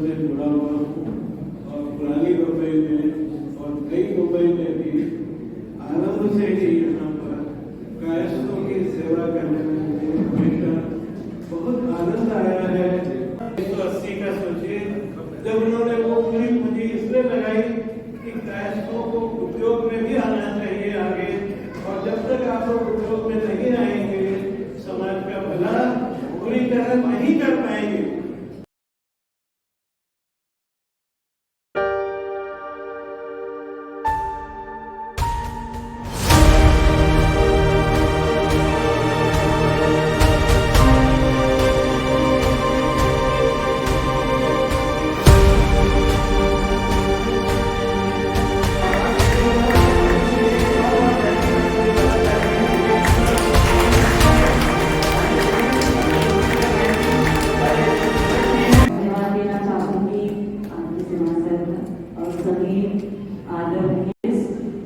से जुड़ा हुआ हूँ और पुरानी मुंबई में और नई मुंबई में भी आनंद से ही यहाँ पर कायस्थों की सेवा करने में मुझे हमेशा बहुत आनंद आया है। 180 का सोचिए, जब उन्होंने वो पूरी पूंजी इसलिए लगाई कि कायस्थों को उद्योग में भी आना चाहिए आगे, और जब तक आप लोग उद्योग में नहीं आएंगे समाज का भला पूरी तरह नहीं कर पाएंगे।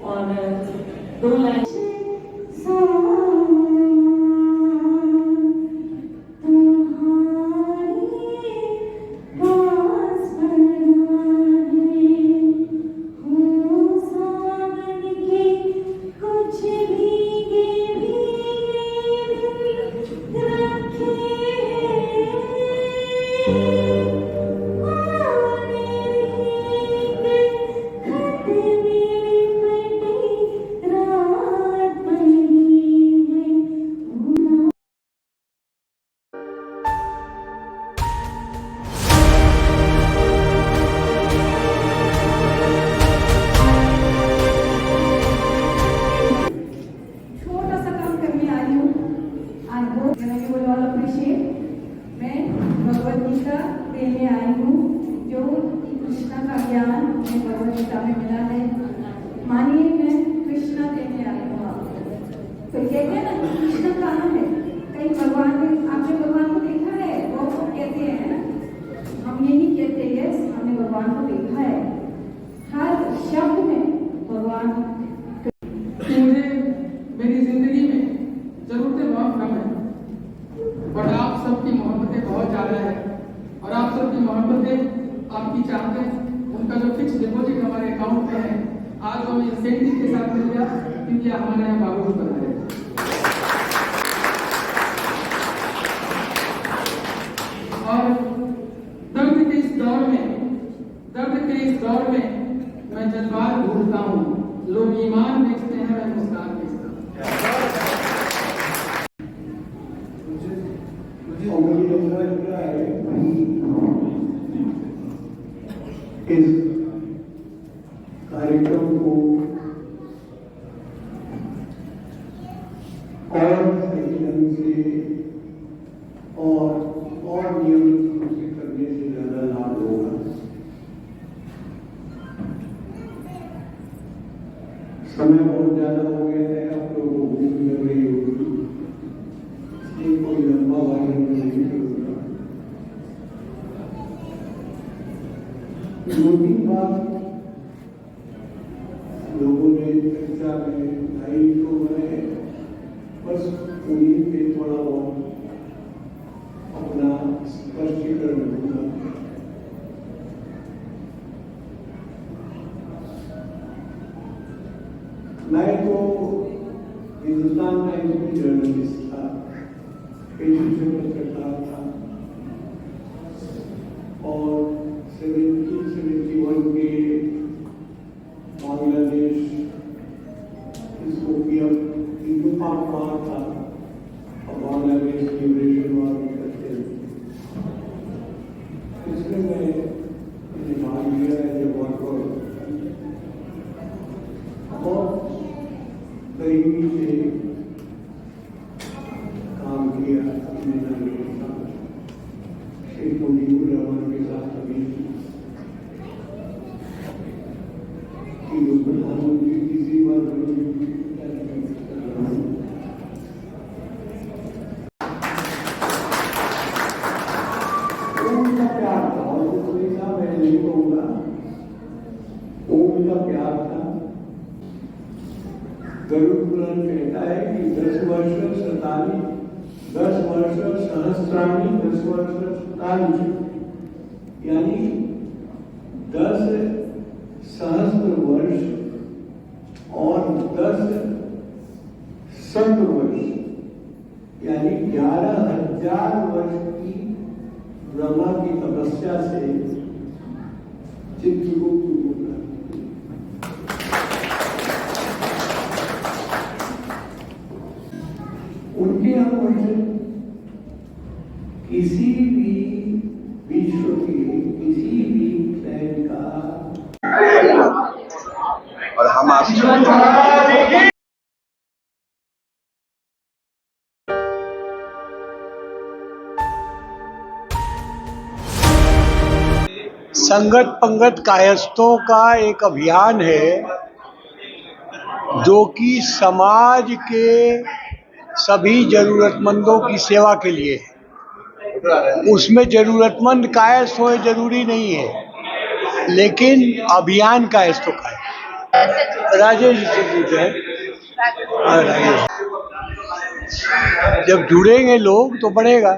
और 2 लाइन भगवद गीता देने आई हूँ, जो कृष्णा का ज्ञान हमें भगवद गीता में मिला है। मानिए मैं कृष्णा देने आई हूँ आपको। तो कहते हैं ना कृष्ण कहाँ है, कहीं भगवान आपने भगवान को देखा है? वो कहते हैं ना, हम यही कहते हैं यस हमने भगवान को देखा है। हर शब्द में भगवान। मुझे मेरी जिंदगी में जरूरतें बहुत कम है, पर आप सबकी मोहब्बतें बहुत ज़्यादा है, और आप सबकी मोहब्बतें आपकी चाहतें उनका जो फिक्स डिपॉजिट हमारे अकाउंट में है, आज हमें इंसेंटिव के साथ मिल गया क्योंकि हमारे यहाँ बाबू बना है। और दर्द के इस दौर में मैं जज्बात भूलता हूँ, लोग ईमान बेचते हैं, मैं मुस्कान बेचता हूँ। इस कार्यक्रम को और सही ढंग से और नियमित रूप से करने से ज्यादा लाभ होगा। समय बहुत ज्यादा हो गया है, आप लोगों को भूख लग रही होगी, इसलिए कोई लंबा भाषण नहीं करूंगा। 2-3 बात लोगों ने चर्चा में आई, तो मैं बस उन्हीं पे थोड़ा बहुत अपना स्पष्टीकरण दूंगा। मैं तो हिंदुस्तान टाइम्स में जर्नलिस्ट था, पेशे से पत्रकार था, और 1771 के बांग्लादेश इसको हिंदुस्तान वहाँ था और बांग्लादेश लिबरेशन वॉर करते थे, इसमें मैंने भाग लिया है जब और करीबी से काम किया अपने नाम के साथ, शेख मुजीबुर रहमान के साथ अभी प्रधानमंत्री किसी बार उनका प्यार था, और मैं नहीं कहूँगा वो उनका प्यार था। गरुड़ पुराण कहता है कि 10 वर्ष शतानी 10 वर्ष सहस्त्राणी 10 वर्ष शतानी, यानी 10 सहस्त्र वर्ष और 10 शत वर्ष यानी 11,000 वर्ष की ब्रह्मा की तपस्या से चित्रगुप्त को प्राप्त हुई। उनके यहाँ किसी भी विश्व के किसी भी प्लेन का और हम आप संगत पंगत कायस्थों का एक अभियान है जो कि समाज के सभी जरूरतमंदों की सेवा के लिए है। उसमें जरूरतमंद कायस्थ हो जरूरी नहीं है, लेकिन अभियान कायस्थों का है। राजेश जी से पूछे राजेश, जब जुड़ेंगे लोग तो बढ़ेगा।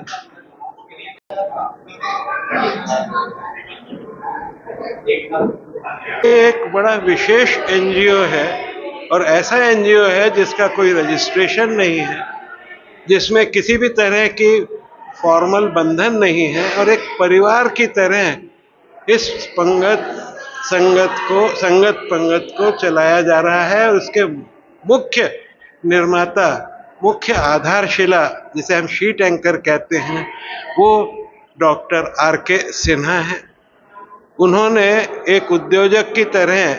एक बड़ा विशेष एनजीओ है और ऐसा एनजीओ है जिसका कोई रजिस्ट्रेशन नहीं है, जिसमें किसी भी तरह की फॉर्मल बंधन नहीं है और एक परिवार की तरह इस संगत पंगत को चलाया जा रहा है। और उसके मुख्य निर्माता, मुख्य आधारशिला जिसे हम शीट एंकर कहते हैं, वो डॉक्टर आर.के. सिन्हा है। उन्होंने एक उद्योजक की तरह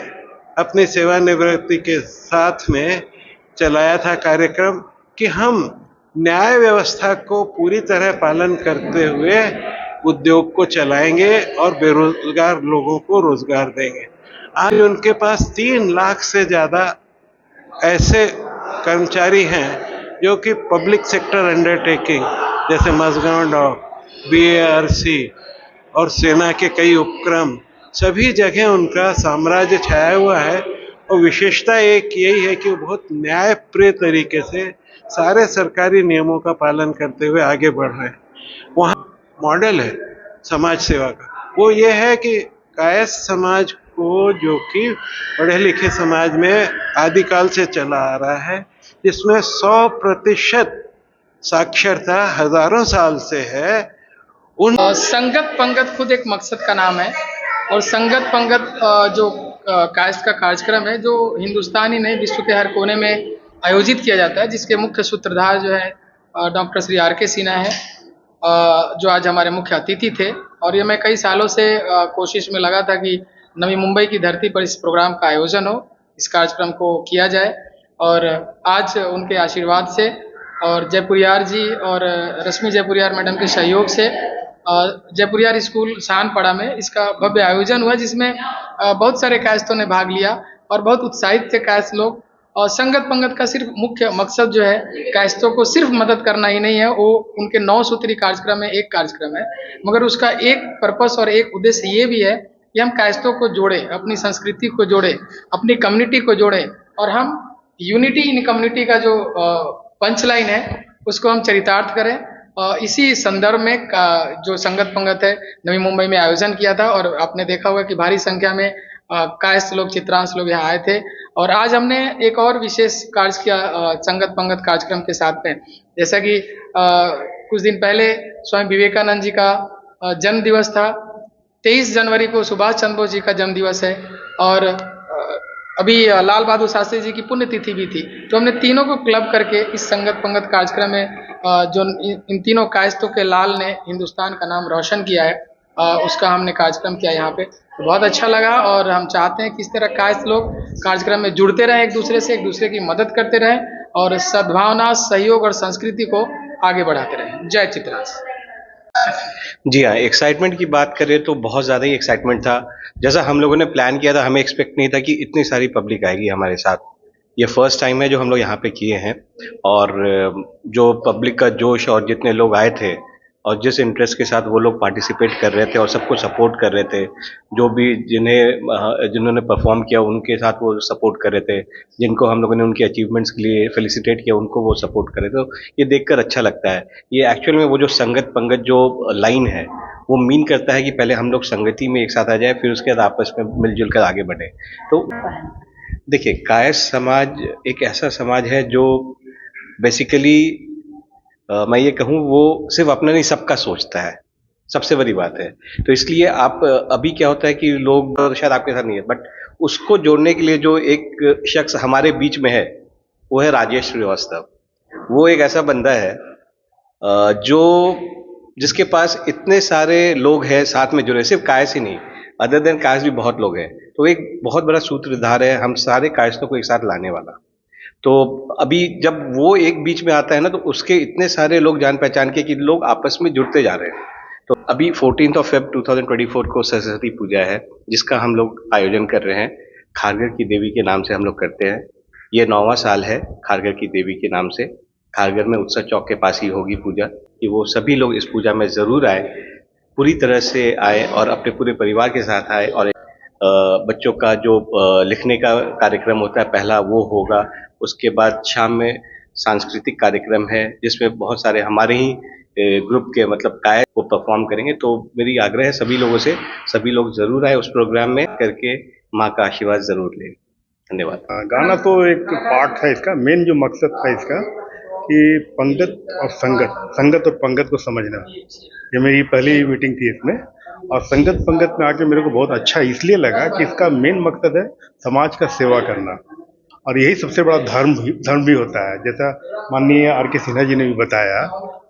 अपनी सेवानिवृत्ति के साथ में चलाया था कार्यक्रम कि हम न्याय व्यवस्था को पूरी तरह पालन करते हुए उद्योग को चलाएंगे और बेरोजगार लोगों को रोजगार देंगे। आज उनके पास 3 लाख से ज़्यादा ऐसे कर्मचारी हैं जो कि पब्लिक सेक्टर अंडरटेकिंग जैसे मझगांव डॉक, BARC और सेना के कई उपक्रम, सभी जगह उनका साम्राज्य छाया हुआ है। और विशेषता एक यही है कि वो बहुत न्यायप्रिय तरीके से सारे सरकारी नियमों का पालन करते हुए आगे बढ़ रहे हैं। वहाँ मॉडल है समाज सेवा का, वो ये है कि कायस्थ समाज को, जो कि पढ़े लिखे समाज में आदिकाल से चला आ रहा है, जिसमें 100% साक्षरता हजारों साल से है, उन संगत पंगत खुद एक मकसद का नाम है। और संगत पंगत जो कायस्थ का कार्यक्रम है, जो हिंदुस्तान ही नहीं विश्व के हर कोने में आयोजित किया जाता है, जिसके मुख्य सूत्रधार जो है डॉक्टर श्री आर.के. सिन्हा है, जो आज हमारे मुख्य अतिथि थे। और ये मैं कई सालों से कोशिश में लगा था कि नवी मुंबई की धरती पर इस प्रोग्राम का आयोजन हो, इस कार्यक्रम को किया जाए। और आज उनके आशीर्वाद से और जयपुरियार जी और रश्मि जयपुरियार मैडम के सहयोग से जयपुरियार स्कूल सहानपाड़ा में इसका भव्य आयोजन हुआ, जिसमें बहुत सारे कायस्थों ने भाग लिया और बहुत उत्साहित थे कायस्थ लोग। और संगत पंगत का सिर्फ मुख्य मकसद जो है कायस्थों को सिर्फ मदद करना ही नहीं है, वो उनके 9 सूत्री कार्यक्रम में एक कार्यक्रम है, मगर उसका एक पर्पस और एक उद्देश्य ये भी है कि हम कायस्थों को जोड़े, अपनी संस्कृति को जोड़े, अपनी कम्युनिटी को जोड़े, और हम यूनिटी इन कम्युनिटी का जो पंचलाइन है उसको हम चरितार्थ करें। इसी संदर्भ में जो संगत पंगत है नवी मुंबई में आयोजन किया था, और आपने देखा होगा कि भारी संख्या में कायस्थ लोग, चित्रांश लोग यहाँ आए थे। और आज हमने एक और विशेष कार्य किया संगत पंगत कार्यक्रम के साथ में, जैसा कि कुछ दिन पहले स्वामी विवेकानंद जी का जन्म दिवस था। 23 जनवरी को सुभाष चंद्र बोस जी का जन्म दिवस है, और अभी लाल बहादुर शास्त्री जी की पुण्यतिथि भी थी। तो हमने तीनों को क्लब करके इस संगत पंगत कार्यक्रम में जो इन तीनों कायस्थों के लाल ने हिंदुस्तान का नाम रोशन किया है, उसका हमने कार्यक्रम किया यहाँ पे। तो बहुत अच्छा लगा, और हम चाहते हैं कि इस तरह कायस्थ लोग कार्यक्रम में जुड़ते रहें, एक दूसरे से, एक दूसरे की मदद करते रहें, और सद्भावना, सहयोग और संस्कृति को आगे बढ़ाते रहें। जय चित्रांश। जी हाँ, एक्साइटमेंट की बात करें तो बहुत ज़्यादा ही एक्साइटमेंट था। जैसा हम लोगों ने प्लान किया था, हमें एक्सपेक्ट नहीं था कि इतनी सारी पब्लिक आएगी हमारे साथ। ये फर्स्ट टाइम है जो हम लोग यहाँ पे किए हैं, और जो पब्लिक का जोश और जितने लोग आए थे और जिस इंटरेस्ट के साथ वो लोग पार्टिसिपेट कर रहे थे और सबको सपोर्ट कर रहे थे, जो भी जिन्होंने परफॉर्म किया उनके साथ वो सपोर्ट कर रहे थे, जिनको हम लोगों ने उनके अचीवमेंट्स के लिए फेलिसिटेट किया उनको वो सपोर्ट कर रहे थे। तो ये देखकर अच्छा लगता है। ये एक्चुअल में वो जो संगत पंगत जो लाइन है वो मीन करता है कि पहले हम लोग संगति में एक साथ आ जाए, फिर उसके बाद आपस में मिलजुल कर आगे बढ़े। तो देखिए, कायस्थ समाज एक ऐसा समाज है जो बेसिकली मैं ये कहूँ वो सिर्फ अपना नहीं सबका सोचता है, सबसे बड़ी बात है। तो इसलिए आप अभी क्या होता है कि लोग शायद आपके साथ नहीं है, बट उसको जोड़ने के लिए जो एक शख्स हमारे बीच में है वो है राजेश श्रीवास्तव। वो एक ऐसा बंदा है जो जिसके पास इतने सारे लोग हैं साथ में जुड़े, सिर्फ कायस्थ ही नहीं, अदर देन कायस्थ भी बहुत लोग हैं। तो एक बहुत बड़ा सूत्रधार है हम सारे कायस्थों को एक साथ लाने वाला। तो अभी जब वो एक बीच में आता है ना, तो उसके इतने सारे लोग जान पहचान के कि लोग आपस में जुड़ते जा रहे हैं। तो अभी 14 Feb 2024 को सरस्वती पूजा है, जिसका हम लोग आयोजन कर रहे हैं खारघर की देवी के नाम से हम लोग करते हैं। ये 9वां साल है खारघर की देवी के नाम से। खारघर में उत्सव चौक के पास ही होगी पूजा, कि वो सभी लोग इस पूजा में जरूर आए, पूरी तरह से आए और अपने पूरे परिवार के साथ आए। और बच्चों का जो लिखने का कार्यक्रम होता है पहला, वो होगा। उसके बाद शाम में सांस्कृतिक कार्यक्रम है जिसमें बहुत सारे हमारे ही ग्रुप के मतलब कायस्थ वो परफॉर्म करेंगे। तो मेरी आग्रह है सभी लोगों से, सभी लोग जरूर आए उस प्रोग्राम में, करके माँ का आशीर्वाद जरूर लें। धन्यवाद। गाना तो एक पार्ट था इसका, मेन जो मकसद था इसका कि पंगत और संगत, संगत और पंगत को समझना। ये मेरी पहली मीटिंग थी इसमें, और संगत पंगत में आके मेरे को बहुत अच्छा इसलिए लगा कि इसका मेन मकसद है समाज का सेवा करना, और यही सबसे बड़ा धर्म भी होता है। जैसा माननीय R.K. सिन्हा जी ने भी बताया,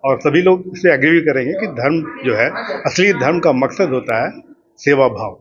और सभी लोग इससे एग्री भी करेंगे कि धर्म जो है, असली धर्म का मकसद होता है सेवा भाव।